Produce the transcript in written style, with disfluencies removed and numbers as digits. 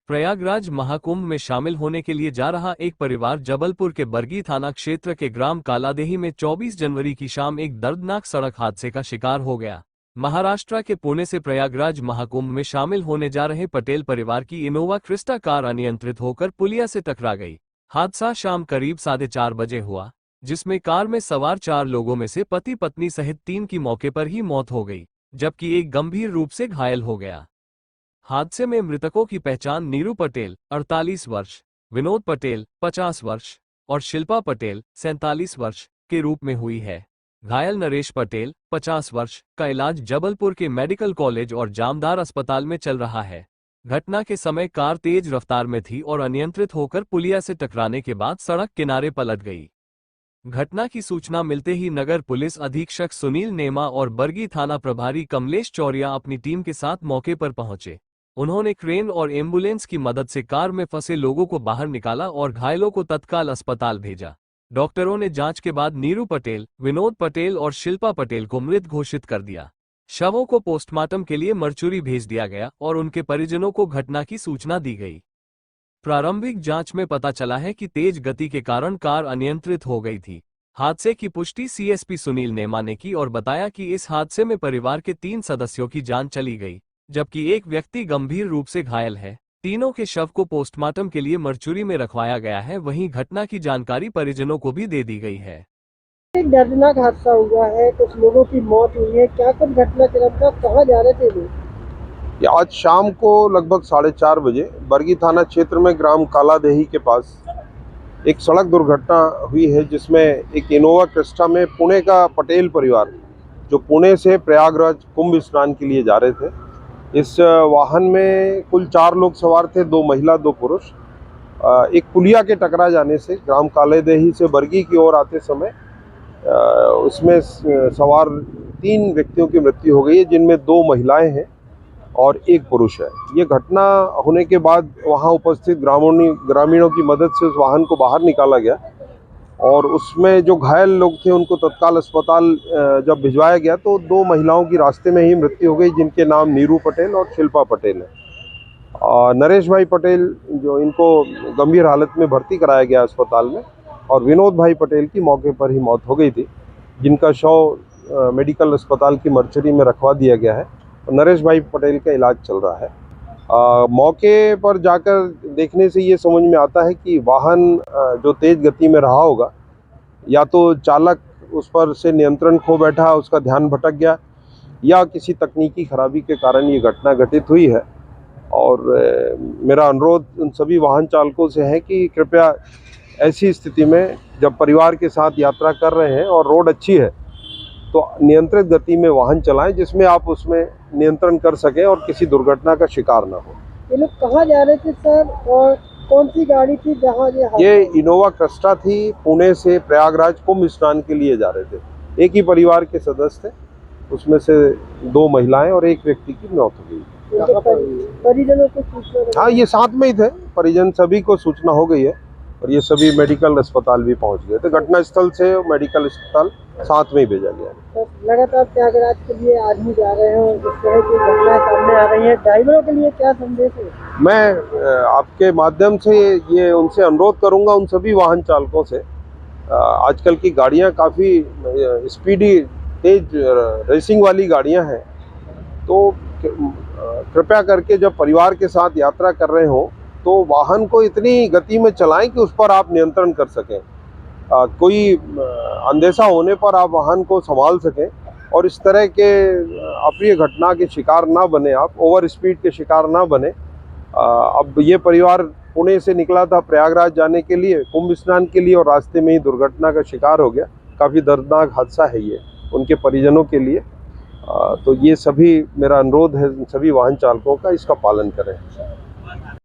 प्रयागराज महाकुंभ में शामिल होने के लिए जा रहा एक परिवार जबलपुर के बरगी थाना क्षेत्र के ग्राम कालादेही में 24 जनवरी की शाम एक दर्दनाक सड़क हादसे का शिकार हो गया। महाराष्ट्र के पुणे से प्रयागराज महाकुंभ में शामिल होने जा रहे पटेल परिवार की इनोवा क्रिस्टा कार अनियंत्रित होकर पुलिया से टकरा गई। हादसा शाम करीब 4:30 बजे हुआ, जिसमें कार में सवार 4 लोगों में से पति पत्नी सहित 3 की मौके पर ही मौत हो गई, जबकि एक गंभीर रूप से घायल हो गया। हादसे में मृतकों की पहचान नीरू पटेल 48 वर्ष, विनोद पटेल 50 वर्ष और शिल्पा पटेल 47 वर्ष के रूप में हुई है। घायल नरेश पटेल 50 वर्ष का इलाज जबलपुर के मेडिकल कॉलेज और जामदार अस्पताल में चल रहा है। घटना के समय कार तेज रफ्तार में थी और अनियंत्रित होकर पुलिया से टकराने के बाद सड़क किनारे पलट गई। घटना की सूचना मिलते ही नगर पुलिस अधीक्षक सुनील नेमा और बरगी थाना प्रभारी कमलेश चौरिया अपनी टीम के साथ मौके पर पहुंचे। उन्होंने क्रेन और एम्बुलेंस की मदद से कार में फंसे लोगों को बाहर निकाला और घायलों को तत्काल अस्पताल भेजा। डॉक्टरों ने जांच के बाद नीरू पटेल, विनोद पटेल और शिल्पा पटेल को मृत घोषित कर दिया। शवों को पोस्टमार्टम के लिए मरचुरी भेज दिया गया और उनके परिजनों को घटना की सूचना दी गई। प्रारंभिक जांच में पता चला है कि तेज गति के कारण कार अनियंत्रित हो गई थी। हादसे की पुष्टि सीएसपी सुनील नेमा ने की और बताया कि इस हादसे में परिवार के 3 सदस्यों की जान चली गई, जबकि एक व्यक्ति गंभीर रूप से घायल है। तीनों के शव को पोस्टमार्टम के लिए मरचुरी में रखवाया गया है। वहीं घटना की जानकारी परिजनों को भी दे दी गई है। एक दर्दनाक हादसा हुआ है, कुछ लोगों की मौत हुई है। क्या कुछ घटनाक्रम था, कहाँ जा रहे थे लोग? आज शाम को लगभग 4:30 बजे बरगी थाना क्षेत्र में ग्राम कालादेही के पास एक सड़क दुर्घटना हुई है, जिसमें एक इनोवा क्रिस्टा में पुणे का पटेल परिवार जो पुणे से प्रयागराज कुंभ स्नान के लिए जा रहे थे। इस वाहन में कुल 4 लोग सवार थे, 2 महिला 2 पुरुष। एक पुलिया के टकरा जाने से ग्राम कालादेही से बरगी की ओर आते समय उसमें सवार 3 व्यक्तियों की मृत्यु हो गई है, जिनमें 2 महिलाएं हैं और 1 पुरुष है। ये घटना होने के बाद वहां उपस्थित ग्रामीणों की मदद से उस वाहन को बाहर निकाला गया और उसमें जो घायल लोग थे उनको तत्काल अस्पताल जब भिजवाया गया तो 2 महिलाओं की रास्ते में ही मृत्यु हो गई, जिनके नाम नीरू पटेल और शिल्पा पटेल है। नरेश भाई पटेल जो इनको गंभीर हालत में भर्ती कराया गया अस्पताल में, और विनोद भाई पटेल की मौके पर ही मौत हो गई थी, जिनका शव मेडिकल अस्पताल की मर्चरी में रखवा दिया गया है। नरेश भाई पटेल का इलाज चल रहा है। मौके पर जाकर देखने से ये समझ में आता है कि वाहन जो तेज गति में रहा होगा, या तो चालक उस पर से नियंत्रण खो बैठा, उसका ध्यान भटक गया, या किसी तकनीकी खराबी के कारण ये घटना घटित हुई है। और मेरा अनुरोध उन सभी वाहन चालकों से है कि कृपया ऐसी स्थिति में जब परिवार के साथ यात्रा कर रहे हैं और रोड अच्छी है तो नियंत्रित गति में वाहन चलाएं, जिसमें आप उसमें नियंत्रण कर सकें और किसी दुर्घटना का शिकार ना हो। ये लोग कहाँ जा रहे थे सर, और कौन सी गाड़ी थी जहाँ ये इनोवा क्रिस्टा थी, पुणे से प्रयागराज कुंभ स्नान के लिए जा रहे थे। एक ही परिवार के सदस्य थे, उसमें से 2 महिलाएं और 1 व्यक्ति की मौत हो गई। परिजनों को सूचना? हाँ, ये साथ में ही थे। परिजन सभी को सूचना हो गई है और ये सभी मेडिकल अस्पताल भी पहुंच गए थे। घटना स्थल से मेडिकल अस्पताल साथ में ही भेजा गया है। लगातार प्रयागराज के लिए आदमी जा रहे हैं और इस तरह की घटनाएं सामने आ रही हैं, ड्राइवरों के लिए क्या संदेश है? मैं आपके माध्यम से ये उनसे अनुरोध करूंगा, उन सभी वाहन चालकों से, आजकल की गाड़ियां काफ़ी स्पीडी तेज रेसिंग वाली गाड़ियां हैं, तो कृपया करके जब परिवार के साथ यात्रा कर रहे हो तो वाहन को इतनी गति में चलाएं कि उस पर आप नियंत्रण कर सकें। कोई अंदेशा होने पर आप वाहन को संभाल सकें और इस तरह के अप्रिय घटना के शिकार ना बने, आप ओवर स्पीड के शिकार ना बने। अब ये परिवार पुणे से निकला था प्रयागराज जाने के लिए, कुंभ स्नान के लिए, और रास्ते में ही दुर्घटना का शिकार हो गया। काफ़ी दर्दनाक हादसा है ये उनके परिजनों के लिए। तो ये सभी मेरा अनुरोध है सभी वाहन चालकों का, इसका पालन करें।